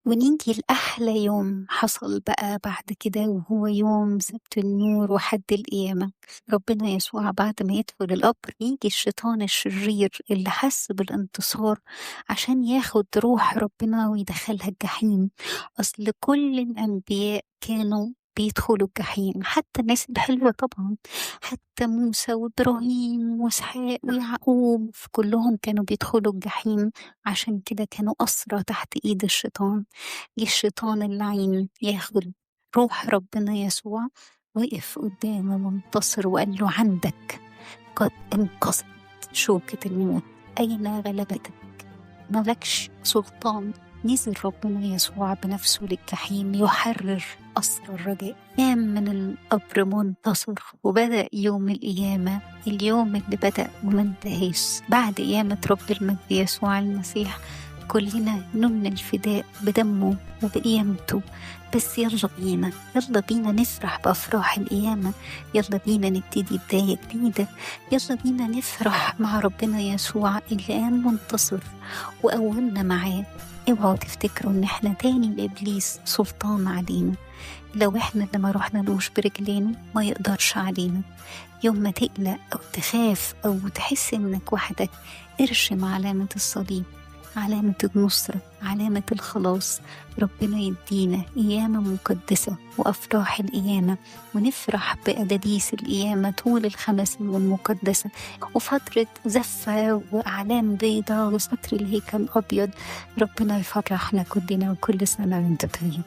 ونيجي لأحلى يوم حصل بقى بعد كده، وهو يوم سبت النور وحد القيامة. ربنا يسوع بعد ما يدخل القبر يجي الشيطان الشرير اللي حس بالانتصار عشان ياخد روح ربنا ويدخلها الجحيم. أصل كل الأنبياء كانوا بيدخلوا الجحيم، حتى الناس الحلوة طبعا، حتى موسى وإبراهيم وإسحاق ويعقوب كلهم كانوا بيدخلوا الجحيم. عشان كده كانوا أسرى تحت إيد الشيطان. جه الشيطان اللعين ياخد روح ربنا يسوع، وقف قدامه منتصر وقال له: عندك قد انقصت شوكة الموت، أين غلبتك؟ ملكش سلطان. نزل ربنا يسوع بنفسه للجحيم يحرر أسر الرجاء، قام من القبر منتصر، وبدأ يوم القيامة، اليوم اللي بدأ ومنتهيش بعد قيامة رب المجد يسوع المسيح. كلنا نمنا الفداء بدمه وبقيامته. بس يلا بينا، يلا بينا نفرح بأفراح القيامة، يلا بينا نبتدي بداية جديدة، يلا بينا نفرح مع ربنا يسوع اللي قام منتصر وقومنا معاه. اوعوا تفتكروا ان احنا تاني لإبليس سلطان علينا. لو احنا اللي ما رحنا لوش برجلينه ما يقدرش علينا. يوم ما تقلق او تخاف او تحس انك وحدك، ارشم علامة الصليب، علامة النصرة، علامة الخلاص. ربنا يدينا قيامة مقدسة وأفراح القيامة، ونفرح بأداديس القيامة طول ال5 يوم المقدسة، وفترة زفة وأعلام بيضة وسطر الهيكل أبيض. ربنا يفرحنا كلنا، وكل سنة وانت طيب.